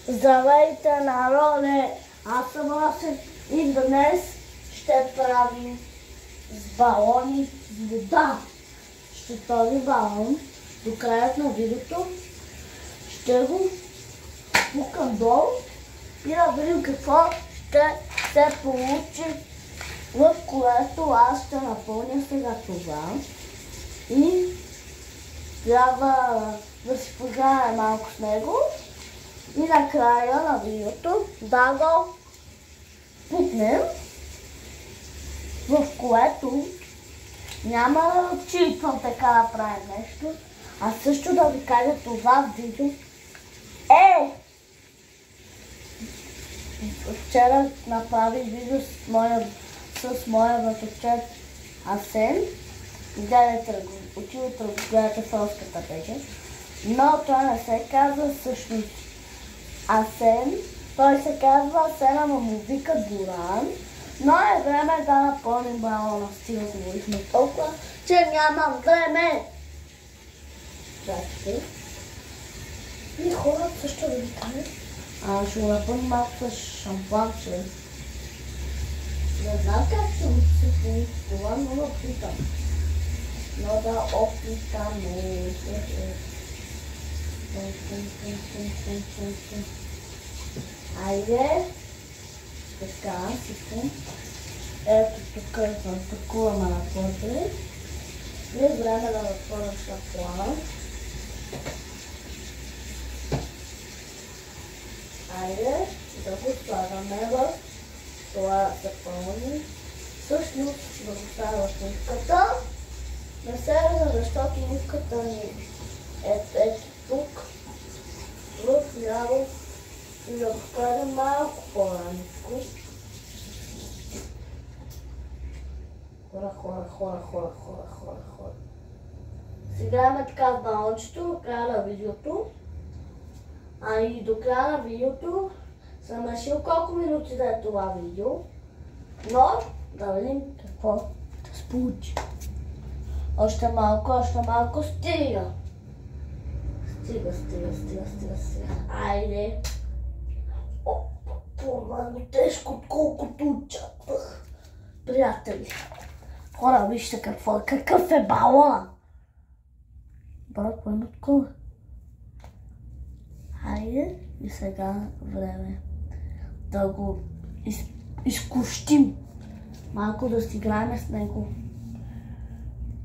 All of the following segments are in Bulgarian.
Здравейте, народе! Аз съм Росен и днес ще правим с балони с вода. Ще този балон до края на видеото ще го пукам долу и да видим какво ще се получи, в което аз ще напълня сега това. И трябва да си поиграем малко с него. И накрая на видеото да го пукнем, в което няма да читвам така да правим нещо, а също да ви кажа това видео вчера направих видео с моя братовчет Асен. Гледайте го, отивате да го гледате в Руската БГ. Но той не се казва всъщност Асен, той се казва Асен, ама му вика Дуран, но е време да напълним балона. Стига говорихме толкова, че нямам време. Чакайте. И хората също да ви кажа. Ще го напълним малко с шампанче. Не знам как ще се получи това, но да опитам. Но да опитаме. Айде, така, всичко. Ето тук запакуваме на плътри. И е време да отворим шаплана. Айде, да го слагаме в това да се пълни. Всъщност да го ставя в нивката. Не се вижда, защото нивката ни ето тук, вляво, и да го вкарам малко по-раничко. Хора. Сега имаме така в балончето до края на видеото. А и до края на видеото съм решил колко минути да е това видео. Но да видим какво ще се получи. Още малко, стига! Стига. Айде. По-много тежко, отколкото очаквах. Приятели. Хора, вижте какъв е балона. Брат, поема такова. Айде и сега време да го изкощим. Малко да си играем с него.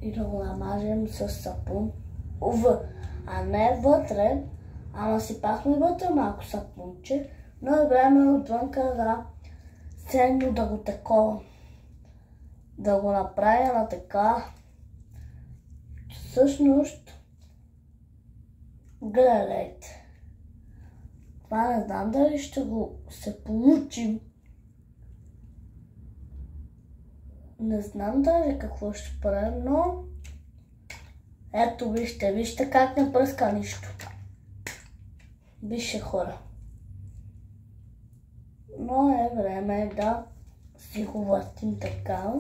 И да го намажем с сапун. А не вътре, ама си пахме вътре малко сапунче, но е време отвънка да ценно да го такова. Да го направя на така. Всъщност, гледайте. Това не знам дали ще го се получим. Не знам даже какво ще правим, но ето вижте как не пръска нищо. Вижте, хора. Но е време да си го въртим така.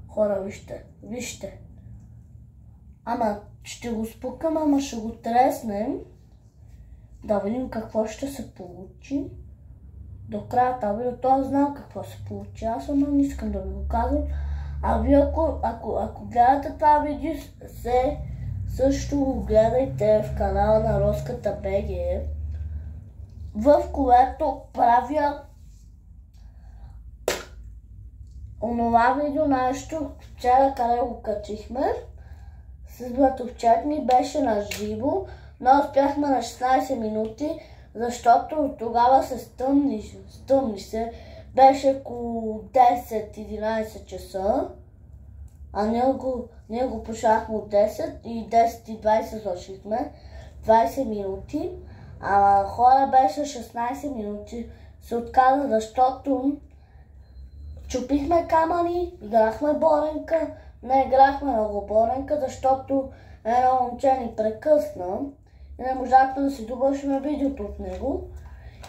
Хора, вижте. Ама ще го спукам, ама ще го треснем. Да видим какво ще се получи. До края това видео, той знам какво се получи. Аз ама не искам да ви го казвам. А вие ако гледате това видео, също го гледайте в канала на Руската БГ, в което правя онова видео нещо, вчера къде го качихме. С братовчет ми беше на живо, но успяхме на 16 минути, защото тогава се стъмни се. Беше около 10-11 часа, а ние го пушахме от 10 и 10:20 свършихме 20 минути, а хора беше 16 минути. Се отказа, защото чупихме камъни, играхме боренка, не играхме много боренка, защото едно момче ни прекъсна и не можахме да си довършим видеото от него.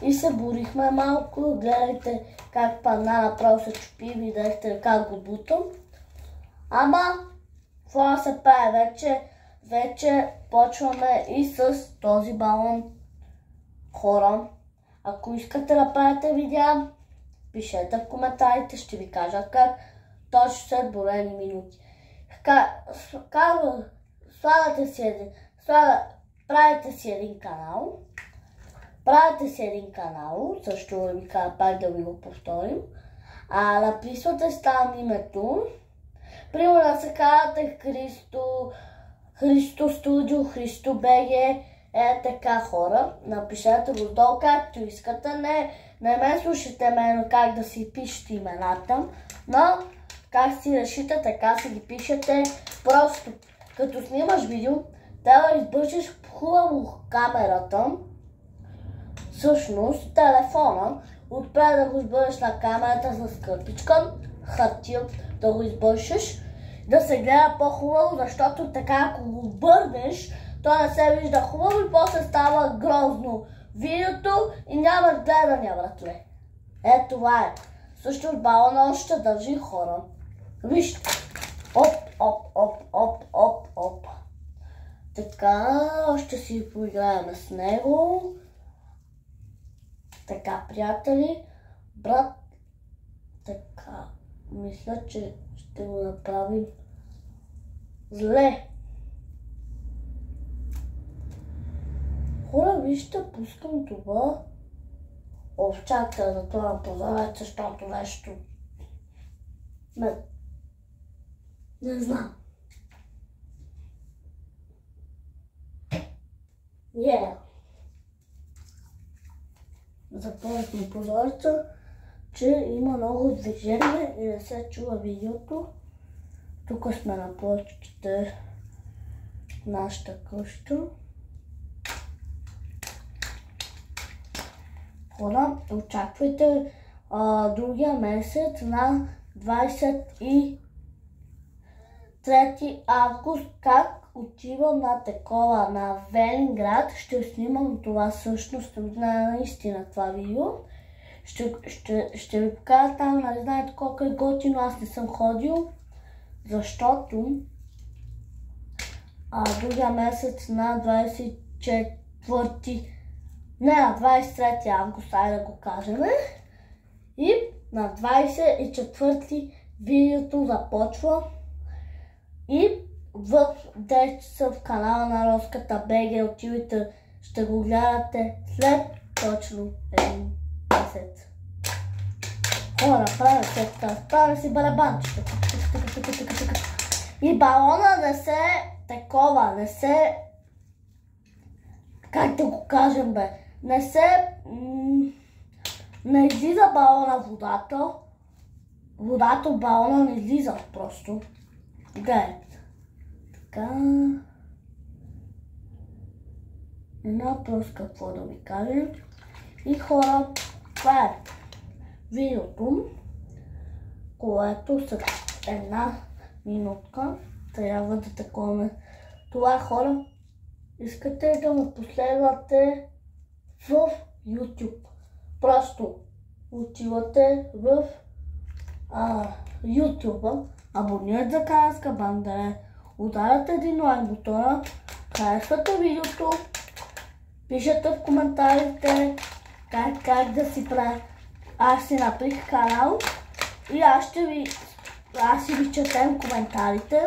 И се борихме малко, гледайте как пана направо се чупи, видяхте как го бутам. Ама, това се прави вече вече почваме и с този балон. Хора, ако искате да правите видеа, пишете в коментарите, ще ви кажа как, точно след броени минути. Правите си един канал, също ви кажа пак да ви го повторим, написвате там името, примерно да се казвате Христо Студио, Христо БГ, така хора, напишете го долу както искате, не ме слушайте мен как да си пишете имената, но как си решите, така си ги пишете. Просто като снимаш видео, трябва да избършиш хубаво камерата, всъщност телефона, отпред да го избършиш на камерата с кърпичка, хартия да го избършиш, да се гледа по-хубаво, защото така ако го обърнеш, то не се вижда хубаво и после става грозно видеото и нямаш гледания, братле. Това е. Също балона още държи, хора. Вижте. Оп. Така, още си поиграем с него. Така, приятели. Брат. Така, мисля, че ще го направим зле. Хора, вижте, пускам това. Чакайте да това позорец, защото нещо... Не знам. Запълнихме позореца, че има много движение и не се чува видеото. Тук сме на плочките в нашата къща. Хора, очаквайте другия месец на 23 август, как отивам на такова на Велинград. Ще снимам това всъщност, наистина това видео. Ще ви покажа там, нали знаете колко е готино, аз не съм ходил, защото другия месец на 23 август, айде да го кажем. И на 24 видеото започва. И в 10 часа в канала на Роската БГ отивайте, ще го гледате след точно един месец. Хора, правя си барабанчета. И балона не се такова, не се... Как да го кажем, бе? Не излиза балона водата. Водата от балона не излиза просто. Гледайте. Така. Не знам просто какво да ви кажем. И хора, това е видеото, което след една минутка трябва да таковаме. Това, хора, искате да ме последвате в YouTube. Просто отивате в YouTube, абонирате за Каранска банда, ударяте един лайк бутона, харесвате видеото, пишете в коментарите как да си правя. Аз си направих канал и аз си ви четем коментарите.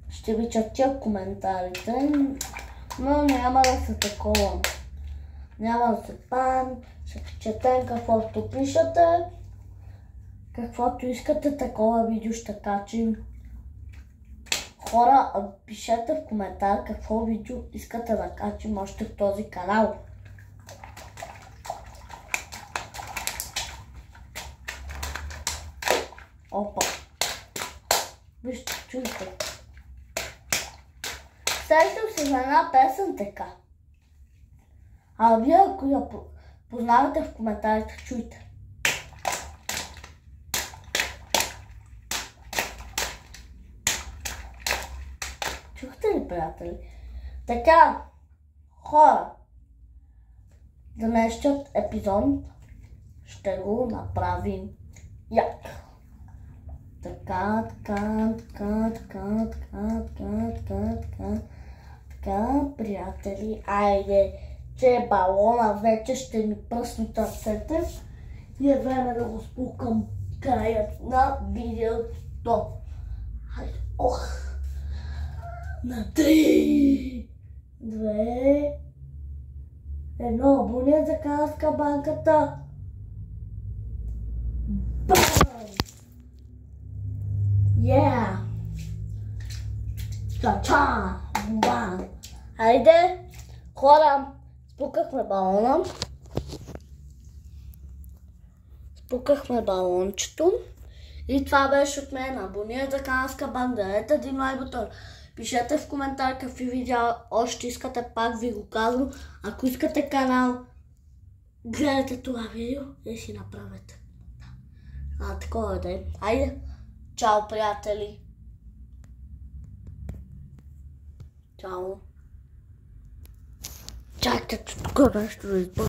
Ще ви четя коментарите, но няма да се такова. Няма да се пан, ще четем каквото пишете. Каквото искате, такова видео ще качим. Хора, пишете в коментар какво видео искате да качим още в този канал. Опа. Вижте, чуйте. Сещам се за една песен така. А вие, ако я познавате в коментарите, чуйте. Чухте ли, приятели? Така, хора, днешният епизод ще го направим як. Така, приятели. Айде, че балона вече ще ни пръснат ръцете и е време да го спукам краят на видеото. Хайде, на 3, 2, 1, абонирайте за канала с Кабанката. Бам! Yeah! Ча-ча! Бам! Хайде, хора, спукахме балона. Спукахме балончето. И това беше от мен. Абонирайте за канала с Кабан, дадете един лайк бутон. Пишете в коментар какви видеа още искате, пак ви го казвам. Ако искате канал, гледайте това видео и си направете. Такова да е. Айде, чао, приятели. Чао. Чакайте, че тук нещо да избързам.